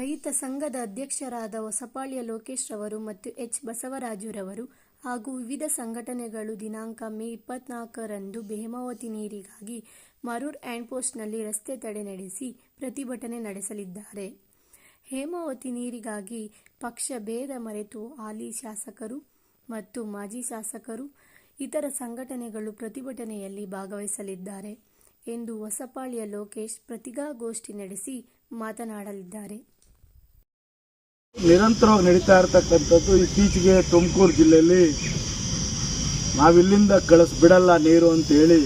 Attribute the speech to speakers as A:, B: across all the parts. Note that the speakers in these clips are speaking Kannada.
A: ರೈತ ಸಂಘದ ಅಧ್ಯಕ್ಷರಾದ ಹೊಸಪಾಳ್ಯ ಲೋಕೇಶ್ ರವರು ಮತ್ತು ಎಚ್ ಬಸವರಾಜುರವರು ಹಾಗೂ ವಿವಿಧ ಸಂಘಟನೆಗಳು ದಿನಾಂಕ ಮೇ 24ರಂದು ಹೇಮಾವತಿ ನೀರಿಗಾಗಿ ಮರೂರ್ ಹ್ಯಾಂಡ್ಪೋಸ್ಟ್ನಲ್ಲಿ ರಸ್ತೆ ತಡೆ ನಡೆಸಿ ಪ್ರತಿಭಟನೆ ನಡೆಸಲಿದ್ದಾರೆ. ಹೇಮಾವತಿ ನೀರಿಗಾಗಿ ಪಕ್ಷ ಭೇದ ಮರೆತು ಹಾಲಿ ಶಾಸಕರು ಮತ್ತು ಮಾಜಿ ಶಾಸಕರು, ಇತರ ಸಂಘಟನೆಗಳು ಪ್ರತಿಭಟನೆಯಲ್ಲಿ ಭಾಗವಹಿಸಲಿದ್ದಾರೆ ಎಂದು ಹೊಸಪಾಳ್ಯ ಲೋಕೇಶ್ ಪತ್ರಿಕಾಗೋಷ್ಠಿ ನಡೆಸಿ ಮಾತನಾಡಲಿದ್ದಾರೆ.
B: ನಿರಂತರವಾಗಿ ನಡೀತಾ ಇರತಕ್ಕಂಥದ್ದು ಇತ್ತೀಚೆಗೆ ತುಮಕೂರು ಜಿಲ್ಲೆಯಲ್ಲಿ ನಾವಿಲ್ಲಿಂದ ಬಿಡಲ್ಲ ನೀರು ಅಂತ ಹೇಳಿ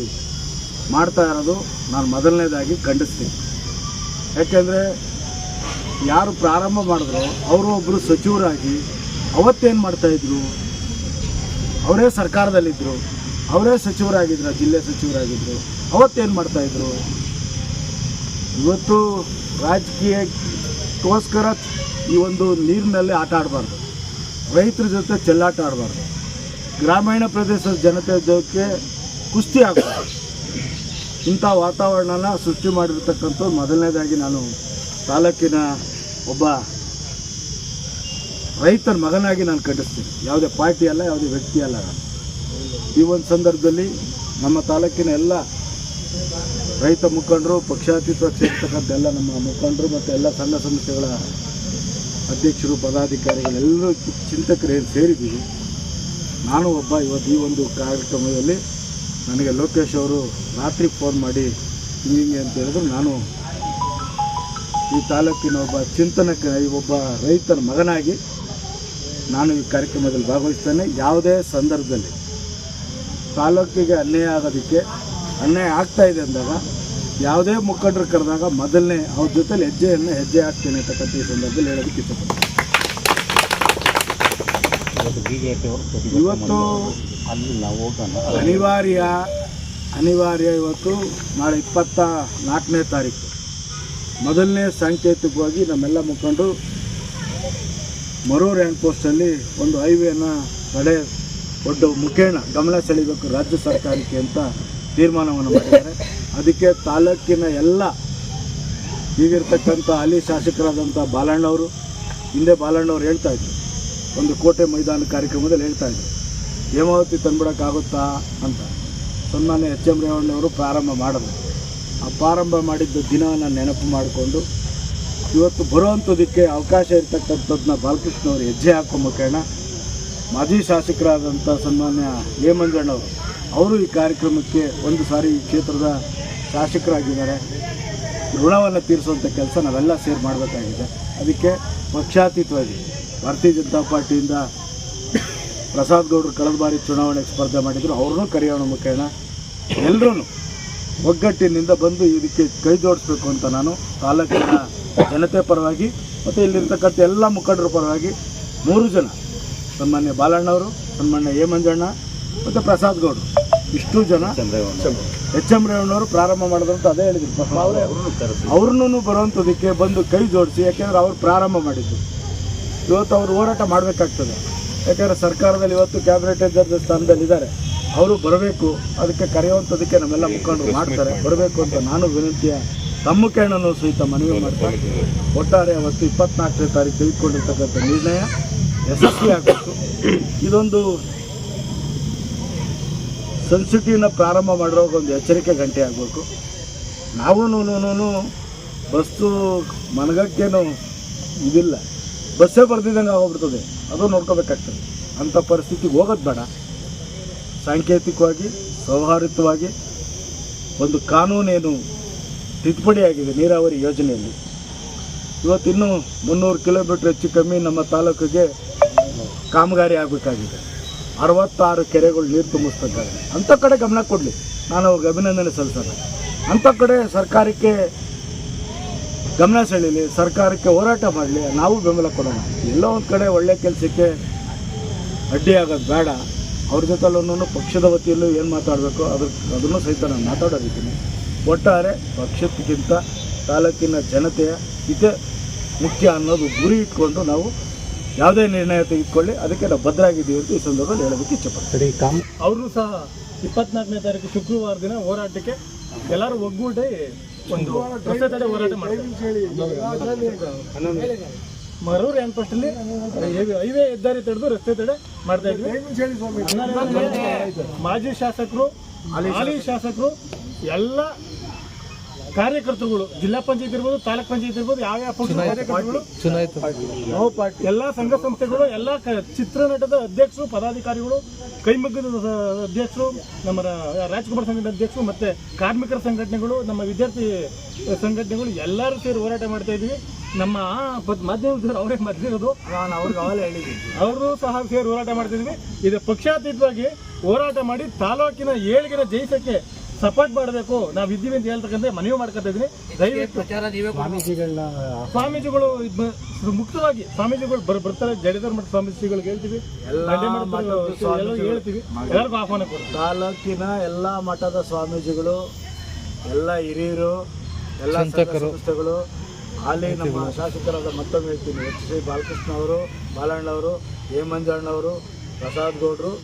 B: ಮಾಡ್ತಾ ಇರೋದು ನಾನು ಮೊದಲನೇದಾಗಿ ಖಂಡಿಸ್ತೀನಿ. ಯಾಕೆಂದರೆ ಯಾರು ಪ್ರಾರಂಭ ಮಾಡಿದ್ರು ಅವರು ಒಬ್ಬರು ಸಚಿವರಾಗಿ ಅವತ್ತೇನು ಮಾಡ್ತಾಯಿದ್ರು, ಅವರೇ ಸರ್ಕಾರದಲ್ಲಿದ್ದರು, ಅವರೇ ಸಚಿವರಾಗಿದ್ರು, ಜಿಲ್ಲೆ ಸಚಿವರಾಗಿದ್ದರು, ಅವತ್ತೇನು ಮಾಡ್ತಾಯಿದ್ರು. ಇವತ್ತು ರಾಜಕೀಯಕ್ಕೋಸ್ಕರ ಈ ಒಂದು ನೀರಿನಲ್ಲಿ ಆಟ ಆಡಬಾರ್ದು, ರೈತರ ಜೊತೆ ಚೆಲ್ಲಾಟ ಆಡಬಾರ್ದು, ಗ್ರಾಮೀಣ ಪ್ರದೇಶದ ಜನತೆ ಜೊತೆ ಕುಸ್ತಿ ಆಗಬಾರ್ದು. ಇಂಥ ವಾತಾವರಣನ ಸೃಷ್ಟಿ ಮಾಡಿರ್ತಕ್ಕಂಥದ್ದು ಮೊದಲನೇದಾಗಿ ನಾನು ತಾಲೂಕಿನ ಒಬ್ಬ ರೈತರ ಮಗನಾಗಿ ನಾನು ಖಂಡಿಸ್ತೀನಿ. ಯಾವುದೇ ಪಾರ್ಟಿ ಅಲ್ಲ, ಯಾವುದೇ ವ್ಯಕ್ತಿ ಅಲ್ಲ. ನಾನು ಈ ಒಂದು ಸಂದರ್ಭದಲ್ಲಿ ನಮ್ಮ ತಾಲೂಕಿನ ಎಲ್ಲ ರೈತ ಮುಖಂಡರು, ಪಕ್ಷಾತೀತವಾಗಿ ಸೇರ್ತಕ್ಕಂಥ ಎಲ್ಲ ನಮ್ಮ ಮುಖಂಡರು ಮತ್ತು ಎಲ್ಲ ಸಂಘ ಸಂಸ್ಥೆಗಳ ಅಧ್ಯಕ್ಷರು, ಪದಾಧಿಕಾರಿಗಳೆಲ್ಲರೂ ಚಿಂತಕರು ಏನು ಸೇರಿದ್ದೀವಿ. ನಾನು ಒಬ್ಬ ಇವತ್ತು ಈ ಒಂದು ಕಾರ್ಯಕ್ರಮದಲ್ಲಿ ನನಗೆ ಲೋಕೇಶ್ ಅವರು ರಾತ್ರಿ ಫೋನ್ ಮಾಡಿ ಹಿಂಗೆ ಅಂತ ಹೇಳಿದ್ರು. ನಾನು ಈ ತಾಲೂಕಿನ ಒಬ್ಬ ಚಿಂತನಕ್ಕೆ, ಒಬ್ಬ ರೈತರ ಮಗನಾಗಿ ನಾನು ಈ ಕಾರ್ಯಕ್ರಮದಲ್ಲಿ ಭಾಗವಹಿಸ್ತೇನೆ. ಯಾವುದೇ ಸಂದರ್ಭದಲ್ಲಿ ತಾಲೂಕಿಗೆ ಅನ್ಯಾಯ ಆಗ್ತಾ ಇದೆ ಅಂದಾಗ ಯಾವುದೇ ಮುಖಂಡರು ಕರೆದಾಗ ಮೊದಲನೇ ಅವ್ರ ಜೊತೆಲಿ ಹೆಜ್ಜೆ ಹಾಕ್ತೇನೆ ಅಂತಕ್ಕಂಥ ಈ ಸಂದರ್ಭದಲ್ಲಿ ಹೇಳೋದಕ್ಕೆ ಇಷ್ಟಪಡ್ತೀನಿ. ಇವತ್ತು ಅನಿವಾರ್ಯ ಇವತ್ತು ನಾಳೆ 24ನೇ ತಾರೀಕು ಮೊದಲನೇ ಸಾಂಕೇತಿಕವಾಗಿ ನಮ್ಮೆಲ್ಲ ಮುಖಂಡರು ಮರೂರ್ ಹ್ಯಾಂಡ್ಪೋಸ್ಟಲ್ಲಿ ಒಂದು ಹೈವೇನ ತಡೆ ಒಡ್ಡ ಮುಖೇನ ಗಮನ ಸೆಳೀಬೇಕು ರಾಜ್ಯ ಸರ್ಕಾರಕ್ಕೆ ಅಂತ ತೀರ್ಮಾನವನ್ನು ಮಾಡಿದ್ದಾರೆ. ಅದಕ್ಕೆ ತಾಲೂಕಿನ ಎಲ್ಲ ಈಗಿರ್ತಕ್ಕಂಥ ಹಾಲಿ ಶಾಸಕರಾದಂಥ ಬಾಲಣ್ಣವರು, ಹಿಂದೆ ಬಾಲಣ್ಣವ್ರು ಹೇಳ್ತಾಯಿದ್ರು, ಒಂದು ಕೋಟೆ ಮೈದಾನ ಕಾರ್ಯಕ್ರಮದಲ್ಲಿ ಹೇಳ್ತಾಯಿದ್ರು, ಹೇಮಾವತಿ ತಂದುಬಿಡೋಕ್ಕಾಗುತ್ತಾ ಅಂತ. ಸನ್ಮಾನ್ಯ ಎಚ್.ಎಂ. ರೇವಣ್ಣವರು ಪ್ರಾರಂಭ ಮಾಡಿದ್ರು. ಆ ಪ್ರಾರಂಭ ಮಾಡಿದ್ದ ದಿನವನ್ನು ನೆನಪು ಮಾಡಿಕೊಂಡು ಇವತ್ತು ಬರುವಂಥದಕ್ಕೆ ಅವಕಾಶ ಇರ್ತಕ್ಕಂಥದ್ದನ್ನ ಬಾಲಕೃಷ್ಣವರು ಹೆಜ್ಜೆ ಹಾಕೋ ಮುಖೇನ ಮಾಜಿ ಶಾಸಕರಾದಂಥ ಸನ್ಮಾನ್ಯ ಎ ಮಂಜಣ್ಣವರು ಅವರು ಈ ಕಾರ್ಯಕ್ರಮಕ್ಕೆ ಒಂದು ಸಾರಿ ಈ ಕ್ಷೇತ್ರದ ಶಾಸಕರಾಗಿದ್ದಾರೆ. ಋಣವನ್ನು ತೀರಿಸುವಂಥ ಕೆಲಸ ನಾವೆಲ್ಲ ಸೇರಿ ಮಾಡಬೇಕಾಗಿದೆ. ಅದಕ್ಕೆ ಪಕ್ಷಾತೀತವಾಗಿ ಭಾರತೀಯ ಜನತಾ ಪಾರ್ಟಿಯಿಂದ ಪ್ರಸಾದ್ ಗೌಡರು ಕಳೆದ ಬಾರಿ ಚುನಾವಣೆಗೆ ಸ್ಪರ್ಧೆ ಮಾಡಿದರು, ಅವ್ರನ್ನೂ ಕರೆಯೋಣ ಮುಖೇನ ಎಲ್ಲರೂ ಒಗ್ಗಟ್ಟಿನಿಂದ ಬಂದು ಇದಕ್ಕೆ ಕೈ ಜೋಡಿಸ್ಬೇಕು ಅಂತ ನಾನು ತಾಲೂಕಿನ ಜನತೆ ಪರವಾಗಿ ಮತ್ತು ಇಲ್ಲಿರ್ತಕ್ಕಂಥ ಎಲ್ಲ ಮುಖಂಡರ ಪರವಾಗಿ 3 ಜನ, ಸನ್ಮಾನ್ಯ ಬಾಲಣ್ಣವರು, ಸನ್ಮಾನ್ಯ ಎ ಮಂಜಣ್ಣ ಮತ್ತು ಪ್ರಸಾದ್ ಗೌಡರು, ಇಷ್ಟು ಜನ, ಎಚ್.ಎಂ. ರೇವಣ್ಣವರು ಪ್ರಾರಂಭ ಮಾಡಿದ್ರಂತ ಅದೇ ಹೇಳಿದ್ರು. ಅವ್ರನ್ನೂ ಬರುವಂಥದಕ್ಕೆ ಬಂದು ಕೈ ಜೋಡಿಸಿ, ಯಾಕೆಂದರೆ ಅವ್ರು ಪ್ರಾರಂಭ ಮಾಡಿದ್ದು. ಇವತ್ತು ಅವರು ಹೋರಾಟ ಮಾಡಬೇಕಾಗ್ತದೆ. ಯಾಕೆಂದರೆ ಸರ್ಕಾರದಲ್ಲಿ ಇವತ್ತು ಕ್ಯಾಬಿನೆಟ್ ದರ್ಜೆ ಸ್ಥಾನದಲ್ಲಿದ್ದಾರೆ, ಅವರು ಬರಬೇಕು. ಅದಕ್ಕೆ ಕರೆಯುವಂಥದಕ್ಕೆ ನಮ್ಮೆಲ್ಲ ಮುಖಂಡರು ಮಾಡ್ತಾರೆ, ಬರಬೇಕು ಅಂತ ನಾನು ವಿನಂತಿಯ ತಮ್ಮ ಕೇಳನ್ನು ಸಹಿತ ಮನವಿ ಮಾಡ್ತಾರೆ. ಒಟ್ಟಾರೆ ಅವತ್ತು 24ನೇ ತಾರೀಕು ತೆಗೆದುಕೊಂಡಿರ್ತಕ್ಕಂಥ ನಿರ್ಣಯ ಯಶಸ್ವಿ ಆಗಬೇಕು. ಇದೊಂದು ಸೆನ್ಸಿಟಿವ್ನ ಪ್ರಾರಂಭ ಮಾಡಿರೋವಾಗ ಒಂದು ಎಚ್ಚರಿಕೆ ಗಂಟೆ ಆಗಬೇಕು. ನಾವೂ ಬಸ್ಸು ಮನಗಕ್ಕೇನು ಇದಿಲ್ಲ, ಬಸ್ಸೇ ಬರ್ದಿದ್ದಂಗೆ ಆಗೋಗ್ಬಿಡ್ತದೆ, ಅದು ನೋಡ್ಕೋಬೇಕಾಗ್ತದೆ. ಅಂಥ ಪರಿಸ್ಥಿತಿಗೆ ಹೋಗೋದು ಬೇಡ. ಸಾಂಕೇತಿಕವಾಗಿ ಸೌಹಾರ್ದವಾಗಿ ಒಂದು ಕಾನೂನೇನು ತಿದ್ದುಪಡಿಯಾಗಿದೆ ನೀರಾವರಿ ಯೋಜನೆಯಲ್ಲಿ. ಇವತ್ತಿನ್ನೂ 300 ಕಿಲೋಮೀಟ್ರ್ ಹೆಚ್ಚು ಕಮ್ಮಿ ನಮ್ಮ ತಾಲೂಕಿಗೆ ಕಾಮಗಾರಿ ಆಗಬೇಕಾಗಿದೆ. 66 ಕೆರೆಗಳು ನೀರು ತುಂಬಿಸ್ಬೇಕಾಗಿದೆ. ಅಂಥ ಕಡೆ ಗಮನ ಕೊಡಲಿ, ನಾನು ಅವ್ರಿಗೆ ಅಭಿನಂದನೆ ಸಲ್ಲಿಸೋಣ. ಅಂಥ ಕಡೆ ಸರ್ಕಾರಕ್ಕೆ ಗಮನ ಸೆಳೀಲಿ, ಸರ್ಕಾರಕ್ಕೆ ಹೋರಾಟ ಮಾಡಲಿ, ನಾವು ಬೆಂಬಲ ಕೊಡೋಣ. ಎಲ್ಲೋ ಒಂದು ಕಡೆ ಒಳ್ಳೆಯ ಕೆಲಸಕ್ಕೆ ಅಡ್ಡಿಯಾಗೋದು ಬೇಡ. ಅವ್ರ ಜೊತೆಲ್ಲೂ ಪಕ್ಷದ ವತಿಯಲ್ಲೂ ಏನು ಮಾತಾಡಬೇಕು ಅದನ್ನು ಸಹಿತ ನಾನು ಮಾತಾಡೋದಿದ್ದೀನಿ. ಒಟ್ಟಾರೆ ಪಕ್ಷಕ್ಕಿಂತ ತಾಲೂಕಿನ ಜನತೆಯ ಹಿತ ಮುಖ್ಯ ಅನ್ನೋದು ಗುರಿ ಇಟ್ಕೊಂಡು ನಾವು ಯಾವುದೇ ನಿರ್ಣಯ ತೆಗೆದುಕೊಳ್ಳಿ, ಅದಕ್ಕೆ ನಾವು ಭದ್ರಾಗಿದ್ದೀವಿ ಅಂತ ಈ ಸಂದರ್ಭದಲ್ಲಿ ಹೇಳೋದಕ್ಕೆ ಇಷ್ಟಪಡ್ತೀನಿ.
C: ಅವರು ಸಹ 24ನೇ ತಾರೀಕು ಶುಕ್ರವಾರ ದಿನ ಹೋರಾಟಕ್ಕೆ ಎಲ್ಲರೂ ಒಗ್ಗೂಡಿ ಒಂದು ರಸ್ತೆ ತಡೆ ಹೋರಾಟ ಮಾಡ್ತೀವಿ. ಮರೂರು ಹ್ಯಾಂಡ್ ಪೋಸ್ಟಲ್ಲಿ ಹೈವೇ ಹೆದ್ದಾರಿ ತಡೆದು ರಸ್ತೆ ತಡೆ ಮಾಡ್ತಾ ಇದ್ವಿ. ಮಾಜಿ ಶಾಸಕರು, ಹಾಲಿ ಶಾಸಕರು, ಎಲ್ಲ ಕಾರ್ಯಕರ್ತರುಗಳು, ಜಿಲ್ಲಾ ಪಂಚಾಯತ್ ಇರ್ಬೋದು, ತಾಲೂಕ್ ಪಂಚಾಯತ್ ಇರ್ಬೋದು, ಯಾವ ಪಕ್ಷದ ಕಾರ್ಯಕರ್ತರುಗಳು, ಎಲ್ಲ ಸಂಘ ಸಂಸ್ಥೆಗಳು, ಎಲ್ಲ ಚಿತ್ರನಟದ ಅಧ್ಯಕ್ಷರು, ಪದಾಧಿಕಾರಿಗಳು, ಕೈಮಗ್ಗದ ಅಧ್ಯಕ್ಷರು, ನಮ್ಮ ರಾಜ್ಕುಮಾರ್ ಸಂಘಟನೆ ಅಧ್ಯಕ್ಷರು, ಮತ್ತೆ ಕಾರ್ಮಿಕರ ಸಂಘಟನೆಗಳು, ನಮ್ಮ ವಿದ್ಯಾರ್ಥಿ ಸಂಘಟನೆಗಳು ಎಲ್ಲರೂ ಸೇರಿ ಹೋರಾಟ ಮಾಡ್ತಾ ಇದ್ವಿ. ನಮ್ಮ ಮಾಧ್ಯಮದವರು ಅವರೇ ಮೊದಲಿರೋದು, ನಾನು ಅವ್ರಿಗೆ ಅವೆಲ್ಲ ಹೇಳಿದ್ದೀನಿ, ಅವರು ಸಹ ಸೇರಿ ಹೋರಾಟ ಮಾಡ್ತಿದ್ವಿ. ಇದು ಪಕ್ಷಾತೀತವಾಗಿ ಹೋರಾಟ ಮಾಡಿ ತಾಲೂಕಿನ ಏಳಿಗೆನ ಜಯಿಸಕ್ಕೆ ಸಪೋರ್ಟ್ ಮಾಡಬೇಕು, ನಾವು ಇದ್ದೀವಿ ಅಂತ ಹೇಳ್ತಕ್ಕಂಥ ಮನವಿ ಮಾಡ್ಕೊತಾ ಇದ್ದೀನಿ. ದಯವಿಟ್ಟು ಸ್ವಾಮೀಜಿಗಳು ಮುಕ್ತವಾಗಿ ಸ್ವಾಮೀಜಿಗಳು ಬರ್ತಾರೆ, ಜಡೇಧರ ಮಠ ಸ್ವಾಮೀಜಿಗಳಿಗೆ ಹೇಳ್ತೀವಿ, ಹೇಳ್ತೀವಿ, ಎಲ್ಲರಿಗೂ ಆಹ್ವಾನ ಕೊಡ್ತೀವಿ.
B: ತಾಲೂಕಿನ ಎಲ್ಲ ಮಠದ ಸ್ವಾಮೀಜಿಗಳು, ಎಲ್ಲ ಹಿರಿಯರು, ಎಲ್ಲ ಸಂಸ್ಥೆಗಳು, ಅಲ್ಲಿ ನಮ್ಮ ಶಾಸಕರಾದ ಮತ್ತೊಮ್ಮೆ ಹೇಳ್ತೀನಿ, ಎಚ್ ಸಿ ಬಾಲಕೃಷ್ಣ ಅವರು, ಬಾಲಣ್ಣವರು, ಎ ಮಂಜಣ್ಣವರು, ಪ್ರಸಾದ್ ಗೌಡರು.